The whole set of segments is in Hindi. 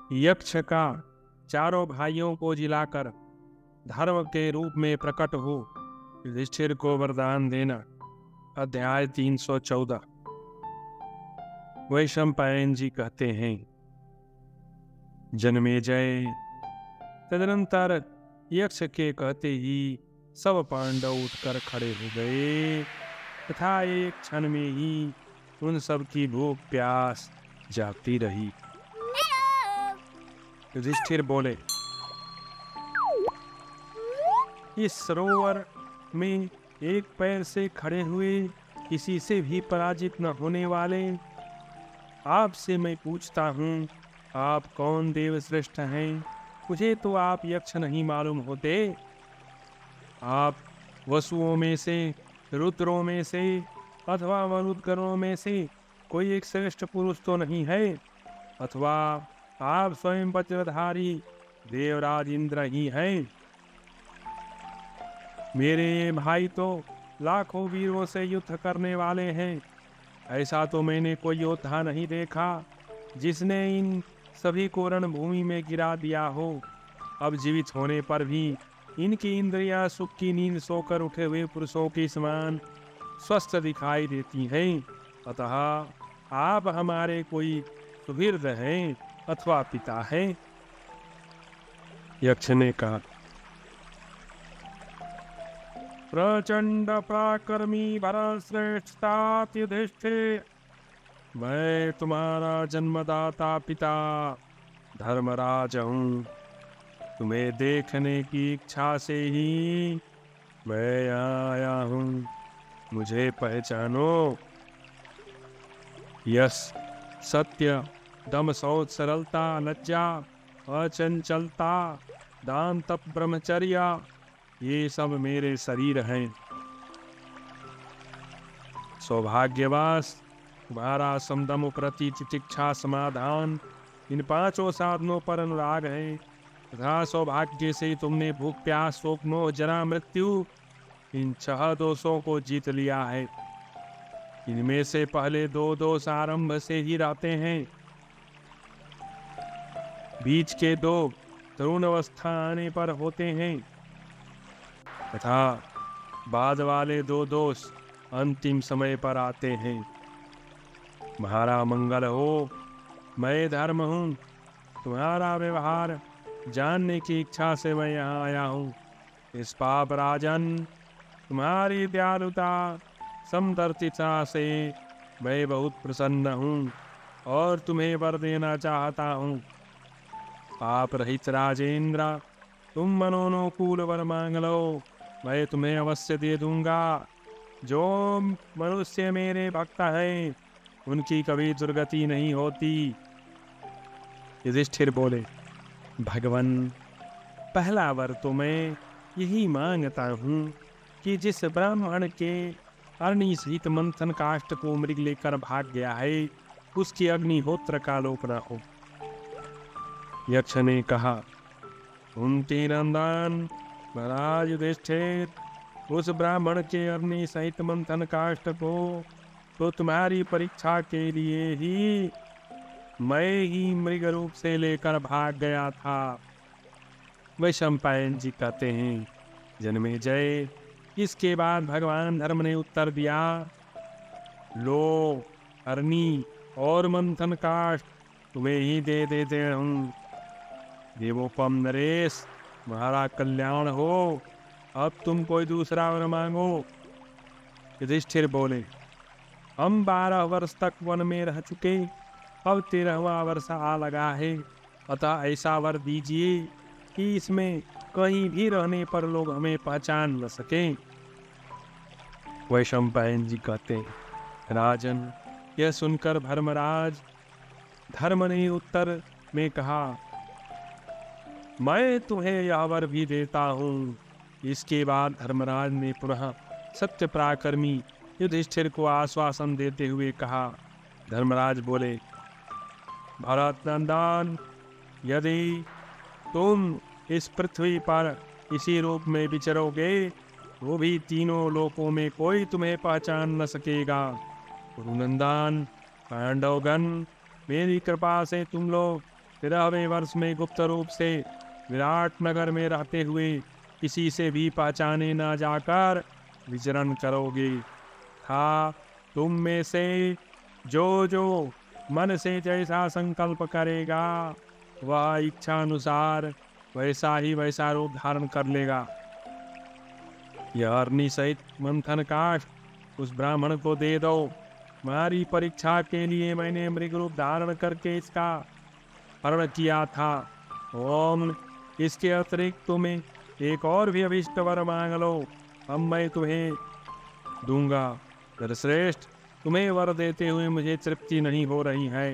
यक्ष का चारों भाइयों को जिलाकर धर्म के रूप में प्रकट हो युधिष्ठिर को वरदान देना। अध्याय 314। वैशंपायन जी कहते हैं, जन्मेजय, तदनंतर यक्ष के कहते ही सब पांडव उठकर खड़े हो गए तथा एक क्षण में ही उन सब की भूख प्यास जागती रही। युधिष्ठिर बोले, इस सरोवर में एक पैर से खड़े हुए किसी से भी पराजित न होने वाले आपसे मैं पूछता हूँ, आप कौन देव श्रेष्ठ हैं? मुझे तो आप यक्ष नहीं मालूम होते। आप वसुओं में से, रुद्रों में से अथवा मरुदगणों में से कोई एक श्रेष्ठ पुरुष तो नहीं है, अथवा आप स्वयं वज्रधारी देवराज इंद्र ही हैं। मेरे ये भाई तो लाखों वीरों से युद्ध करने वाले हैं। ऐसा तो मैंने कोई योद्धा नहीं देखा जिसने इन सभी को रणभूमि में गिरा दिया हो। अब जीवित होने पर भी इनकी इंद्रियां सुख की नींद सोकर उठे हुए पुरुषों के समान स्वस्थ दिखाई देती हैं। अतः आप हमारे कोई सुहृद हैं अथवा पिता हैं। यक्ष ने कहा, प्रचंड पराक्रमी भरतश्रेष्ठ युधिष्ठिर, मैं तुम्हारा जन्मदाता पिता धर्मराज हूँ। तुम्हें देखने की इच्छा से ही मैं यहाँ आया हूँ, मुझे पहचानो। यश, सत्य, दम, शौच, सरलता, लज्जा, अचंचलता, दान, तप, ब्रह्मचर्य, ये सब मेरे शरीर हैं। सौभाग्यवास तुम्हारा समदम, प्रति, तितिक्षा, समाधान, इन पांचों साधनों पर अनुराग है तथा सौभाग्य से तुमने भूख, प्यास, शोक, मोह, जरा, मृत्यु, इन 6 दोषों को जीत लिया है। इनमें से पहले 2 दोष आरंभ से ही रहते हैं, बीच के 2 तरुण अवस्था आने पर होते हैं तथा बाद वाले 2 दोष अंतिम समय पर आते हैं। तुम्हारा मंगल हो, मैं धर्म हूँ। तुम्हारा व्यवहार जानने की इच्छा से मैं यहाँ आया हूँ। इस पाप राजन, तुम्हारी दयालुता, समदर्शिता से मैं बहुत प्रसन्न हूँ और तुम्हें वर देना चाहता हूँ। पाप रहित राजेंद्र, तुम मनोनुकूल वर मांग लो, मैं तुम्हें अवश्य दे दूंगा। जो मनुष्य मेरे भक्त हैं उनकी कभी दुर्गति नहीं होती। युधिष्ठिर बोले, भगवन, पहला वर तो मैं यही मांगता हूँ कि जिस ब्राह्मण के अग्नि सहित मंथन काष्ठ को मृग लेकर भाग गया है उसकी अग्निहोत्र का लोप न हो। यक्ष ने कहा, कुंती नंदन महाराज युधिष्ठिर, उस ब्राह्मण के अग्नि सहित मंथन काष्ठ को तो तुम्हारी परीक्षा के लिए ही मैं ही मृग रूप से लेकर भाग गया था। वैशंपायन जी कहते हैं, जन्मेजय, इसके बाद भगवान धर्म ने उत्तर दिया, लो, अग्नि और मंथन काष्ठ तुम्हें ही दे देते हूँ। देवोपम नरेश, तुम्हारा कल्याण हो। अब तुम कोई दूसरा वर मांगो। युधिष्ठिर बोले, हम 12 वर्ष तक वन में रह चुके, अब 13वां वर्ष आ लगा है, अतः ऐसा वर दीजिए कि इसमें कहीं भी रहने पर लोग हमें पहचान न सकें। वैशंपायन जी कहते हैं, राजन, यह सुनकर धर्मराज धर्म ने उत्तर में कहा, मैं तुम्हें यह वर भी देता हूँ। इसके बाद धर्मराज ने पुनः सत्य पराक्रमी युधिष्ठिर को आश्वासन देते हुए कहा। धर्मराज बोले, भरत नंदन, यदि तुम इस पृथ्वी पर इसी रूप में विचरोगे वो भी तीनों लोकों में कोई तुम्हें पहचान न सकेगा। गुरुनंदन, पांडवगण, मेरी कृपा से तुम लोग 13वें वर्ष में गुप्त रूप से विराट नगर में रहते हुए किसी से भी पहचाने न जाकर विचरण करोगे। था तुम में से जो मन से जैसा संकल्प करेगा वह इच्छा अनुसार वैसा रूप धारण कर लेगा। यह अग्नि सहित मंथन काष्ठ उस ब्राह्मण को दे दो। हमारी परीक्षा के लिए मैंने मृग रूप धारण करके इसका हरण किया था। ओम, इसके अतिरिक्त तुम्हें एक और भी अभिष्ट वर मांग लो, अब मैं तुम्हें दूंगा। नरश्रेष्ठ, तुम्हें वर देते हुए मुझे तृप्ति नहीं हो रही है।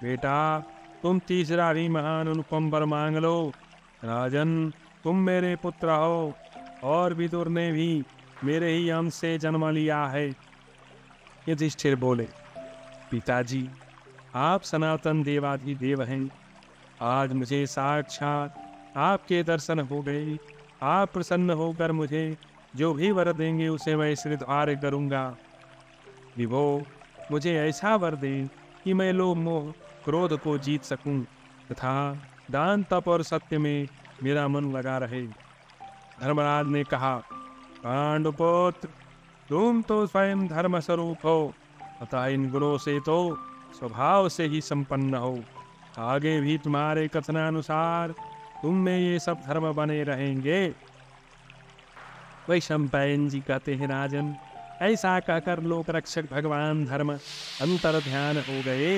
बेटा, तुम तीसरा भी महान अनुपम वर मांग लो। राजन, तुम मेरे पुत्र हो और विदुर ने भी मेरे ही अंश से जन्म लिया है। युधिष्ठिर बोले, पिताजी, आप सनातन देवाधिदेव हैं। आज मुझे साक्षात आपके दर्शन हो गए। आप प्रसन्न होकर मुझे जो भी वर देंगे उसे मैं स्वीकार करूंगा। विभो, मुझे ऐसा वर दें कि मैं लोभ मोह क्रोध को जीत सकूं तथा दान तप और सत्य में मेरा मन लगा रहे। धर्मराज ने कहा, पांडुपुत्र, तुम तो स्वयं धर्म स्वरूप हो, अतः इन गुणों से तो स्वभाव से ही संपन्न हो। आगे भी तुम्हारे कथनानुसार तुम में ये सब धर्म बने रहेंगे। वैशंपायन जी कहते हैं, राजन, ऐसा कहकर लोक रक्षक भगवान धर्म अंतर ध्यान हो गए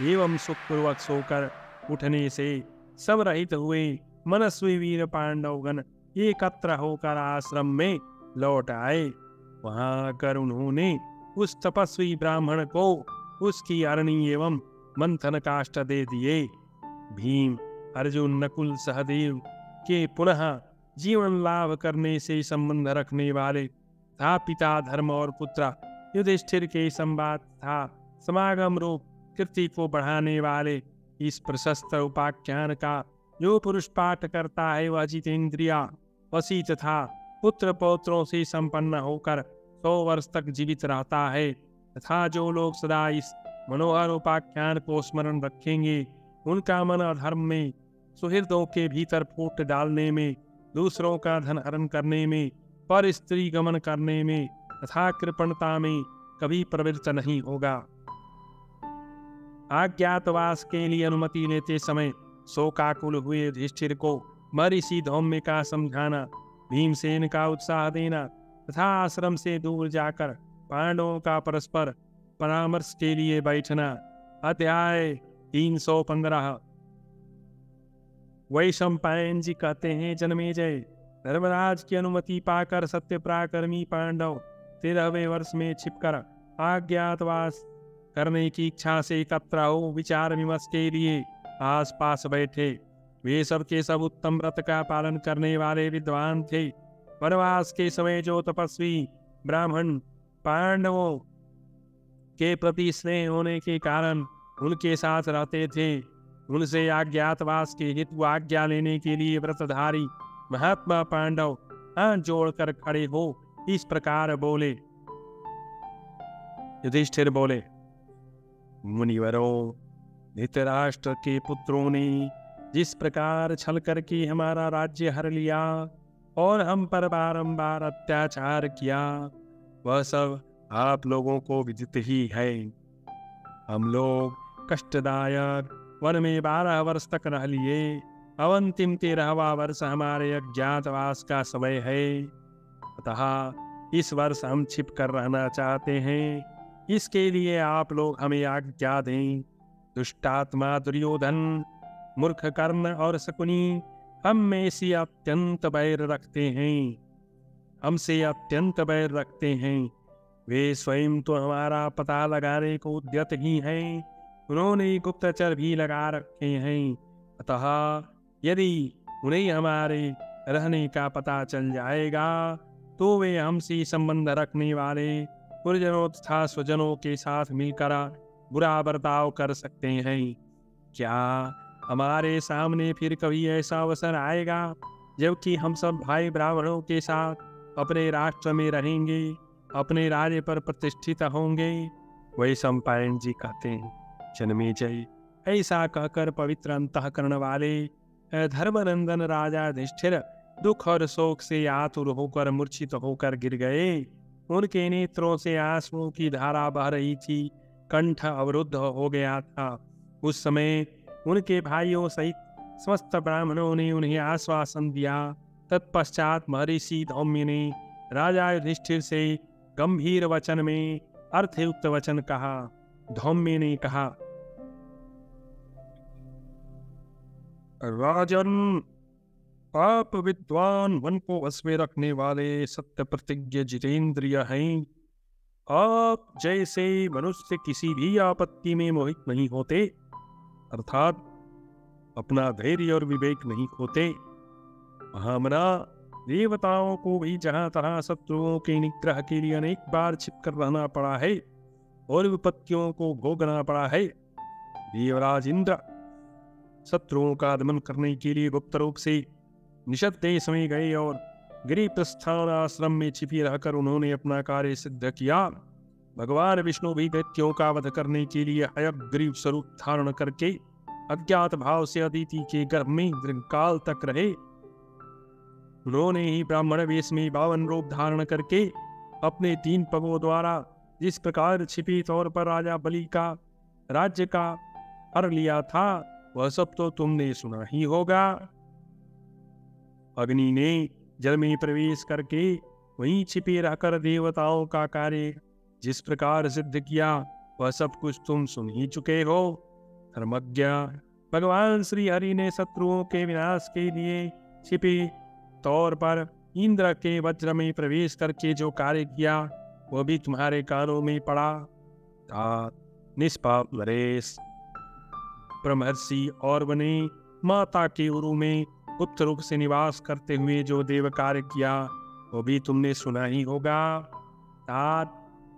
एवं सुखपूर्वक सोकर उठने से सब रहित हुए मनस्वी वीर पांडवगण एकत्र होकर आश्रम में लौट आए। वहां आकर उन्होंने उस तपस्वी ब्राह्मण को उसकी अरणी एवं मंथन काष्ठ दे दिए। भीम, अर्जुन, नकुल, सहदेव के पुनः जीवन लाभ करने से संबंध रखने वाले था पिता धर्म और पुत्र युधिष्ठिर के संवाद था समागम रूप कीर्ति को बढ़ाने वाले इस प्रशस्त उपाख्यान का जो पुरुष पाठ करता है वह जितेंद्रिया, वसी तथा पुत्र पौत्रों से संपन्न होकर 100 वर्ष तक जीवित रहता है तथा जो लोग सदा इस मनोहर उपाख्यान को स्मरण रखेंगे उनका मन अधर्म में, सुहृदों के भीतर फूट डालने में, दूसरों का धन हरण करने में, पर स्त्री गमन करने में तथा कृपणता में कभी प्रवृत्त नहीं होगा। अज्ञातवास के लिए अनुमति लेते समय शोकाकुल हुए युधिष्ठिर को महर्षि धौम्य का समझाना, भीमसेन का उत्साह देना तथा आश्रम से दूर जाकर पांडवों का परस्पर परामर्श के लिए बैठना। अध्याय 315। वैशंपायन जी कहते हैं, जन्मेजय, धर्मराज की अनुमति पाकर सत्य पराक्रमी पांडव 13वें वर्ष में छिपकर अज्ञातवास करने की इच्छा से एकत्र हो विचार विमर्श के लिए आसपास बैठे। वे सब के सब उत्तम व्रत का पालन करने वाले विद्वान थे। वनवास के समय जो तपस्वी ब्राह्मण पांडवों के प्रति स्नेह होने के कारण उनके साथ रहते थे, उनसे अज्ञातवास के हेतु आज्ञा लेने के लिए व्रतधारी महात्मा पांडव हाथ जोड़कर खड़े हो इस प्रकार बोले। युधिष्ठिर बोले, मुनिवरों, धृतराष्ट्र के पुत्रों ने जिस प्रकार छल करके हमारा राज्य हर लिया और हम पर बारंबार अत्याचार किया वह सब आप लोगों को विदित ही है। हम लोग कष्टदायक वन में 12 वर्ष तक रह लिए। अब अंतिम 13वां वर्ष हमारे अज्ञातवास का समय है, अतः इस वर्ष हम छिप कर रहना चाहते हैं। इसके लिए आप लोग हमें आज्ञा दें। दुष्टात्मा दुर्योधन, मूर्ख कर्ण और शकुनी हम में से अत्यंत बैर रखते हैं, हमसे अत्यंत बैर रखते हैं। वे स्वयं तो हमारा पता लगाने को उद्यत ही हैं, उन्होंने गुप्तचर भी लगा रखे हैं। अतः यदि उन्हें हमारे रहने का पता चल जाएगा तो वे हमसे संबंध रखने वाले पुरजनों तथा स्वजनों के साथ मिलकर बुरा बर्ताव कर सकते हैं। क्या हमारे सामने फिर कभी ऐसा अवसर आएगा जबकि हम सब भाई ब्राह्मणों के साथ अपने राष्ट्र में रहेंगे, अपने राज्य पर प्रतिष्ठित होंगे? वैशंपायन जी कहते हैं, जन्मेजय, ऐसा कहकर पवित्र अंतःकरण वाले धर्मनंदन राजा युधिष्ठिर दुख और शोक से आतुर होकर मूर्छित होकर गिर गए। उनके नेत्रों से आंसुओं की धारा बह रही थी, कंठ अवरुद्ध हो गया था। उस समय उनके भाइयों सहित समस्त ब्राह्मणों ने उन्हें आश्वासन दिया। तत्पश्चात महर्षि धौम्य ने राजा युधिष्ठिर से गंभीर वचन में अर्थयुक्त वचन कहा। धौम्य ने कहा, राजन, आप विद्वान मन को वश में रखने वाले सत्य प्रतिज्ञ जितेंद्रिय हैं। आप जैसे मनुष्य किसी भी आपत्ति में मोहित नहीं होते, अर्थात अपना धैर्य और विवेक नहीं खोते। महामना, देवताओं को भी जहां तहां शत्रुओं के निग्रह के लिए अनेक बार छिपकर रहना पड़ा है और विपत्तियों को भोगना पड़ा है। देवराज इंद्र शत्रुओं का दमन करने के लिए गुप्त रूप से निषद देश में गए और गिरिप्रस्थान आश्रम में छिपी रहकर उन्होंने अपना कार्य सिद्ध किया। भगवान विष्णु भी दैत्यों का वध करने के लिए हयग्रीव स्वरूप धारण करके अज्ञात भाव से अदिति के गर्भ में दीर्घकाल तक रहे। उन्होंने ही ब्राह्मण वेश में 52 रूप धारण करके अपने 3 पगों द्वारा जिस प्रकार छिपी तौर पर राजा बलि का राज्य का हर लिया था, वह सब तो तुमने सुना ही होगा। अग्नि ने जल में प्रवेश करके वहीं छिपे रहकर देवताओं का कार्य जिस प्रकार सिद्ध किया, वह सब कुछ तुम सुन ही चुके हो। धर्मज्ञ, भगवान श्री हरि ने शत्रुओं के विनाश के लिए छिपे तौर पर इंद्र के वज्र में प्रवेश करके जो कार्य किया, वह भी तुम्हारे कानों में पड़ा। निष्पाप नरेश, ब्रह्मर्षि और बने माता के उरु में गुप्त रूप से निवास करते हुए जो देव कार्य किया, वो भी तुमने सुना ही होगा।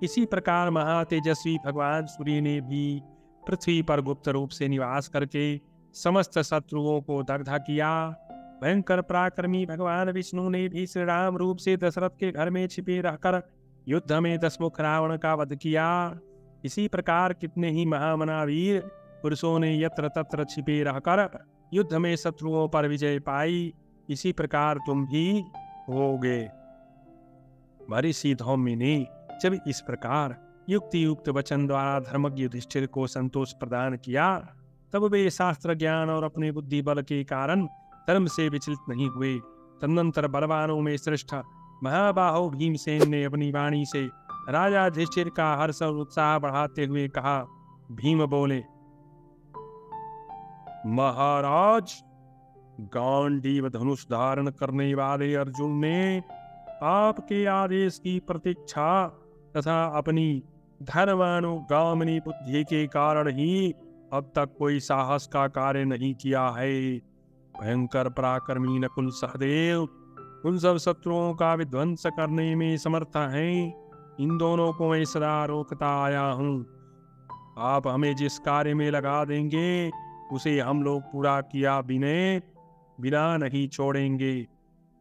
इसी प्रकार महातेजस्वी भगवान सूर्य ने भी पृथ्वी पर गुप्त रूप से निवास करके समस्त शत्रुओं को दग्ध किया। भयंकर पराक्रमी भगवान विष्णु ने भी श्री राम रूप से दशरथ के घर में छिपे रहकर युद्ध में दशमुख रावण का वध किया। इसी प्रकार कितने ही महामनावीर पुरुषों ने यत्र तत्र छिपे रहकर युद्ध में शत्रुओं पर विजय पाई। इसी प्रकार तुम भी होगे। महर्षि धौम्य ने जब इस प्रकार युक्ति युक्त वचन द्वारा धर्मज्ञ युधिष्ठिर को संतोष प्रदान किया, तब वे शास्त्र ज्ञान और अपने बुद्धि बल के कारण धर्म से विचलित नहीं हुए। तदनंतर बलवानों में श्रेष्ठ महाबाहो भीमसेन ने अपनी वाणी से राजा युधिष्ठिर का हर्ष और उत्साह बढ़ाते हुए कहा। भीम बोले, महाराज, गांडीव धनुष धारण करने वाले अर्जुन ने आपके आदेश की प्रतीक्षा तथा अपनी धर्मानुगामिनी बुद्धि के कारण ही अब तक कोई साहस का कार्य नहीं किया है। भयंकर पराक्रमी नकुल सहदेव उन सब शत्रुओं का विध्वंस करने में समर्थ हैं। इन दोनों को मैं सदा रोकता आया हूँ। आप हमें जिस कार्य में लगा देंगे, उसे हम लोग पूरा किया बिना नहीं छोड़ेंगे।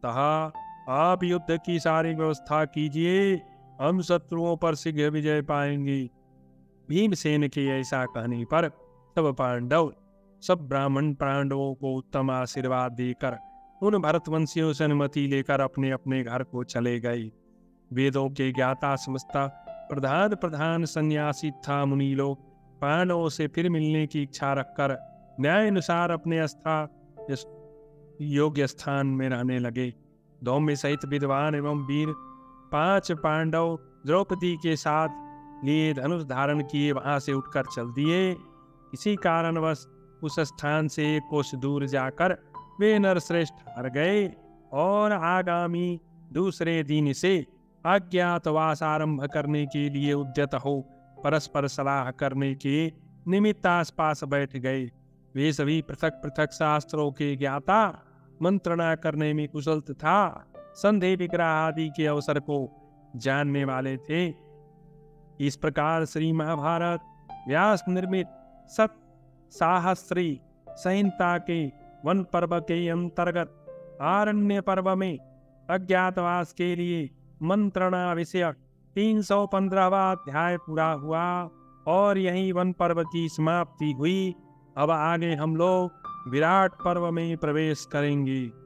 तहा आप युद्ध की सारी व्यवस्था कीजिए, हम शत्रुओं पर शीघ्र विजय पाएंगे। भीमसेन के ऐसा कहने पर सब ब्राह्मण पांडवों को उत्तम आशीर्वाद देकर उन भरतवंशियों से अनुमति लेकर अपने अपने घर को चले गए। वेदों के ज्ञाता समस्त प्रधान सन्यासी था मुनि लोग पांडवों से फिर मिलने की इच्छा रखकर न्याय अनुसार अपने योग्य स्थान में रहने लगे। धौम्य सहित विद्वान एवं वीर 5 पांडव द्रौपदी के साथ लिए धनुष धारण किए वहां से उठकर चल दिए। इसी कारणवश उस स्थान से एक कोस दूर जाकर वे नरश्रेष्ठ हार गए और आगामी दूसरे दिन से अज्ञातवास आरंभ करने के लिए उद्यत हो परस्पर सलाह करने के निमित्त आसपास बैठ गए। वे सभी पृथक पृथक शास्त्रों के ज्ञाता, मंत्रणा करने में कुशल तथा संदेह विग्रह आदि के अवसर को जानने वाले थे। इस प्रकार श्री महाभारत व्यास निर्मित सत साहस्री संहिता के वन पर्व के अंतर्गत आरण्य पर्व में अज्ञातवास के लिए मंत्रणा विषयक 315वां अध्याय पूरा हुआ और यही वन पर्व की समाप्ति हुई। अब आगे हम लोग विराट पर्व में प्रवेश करेंगे।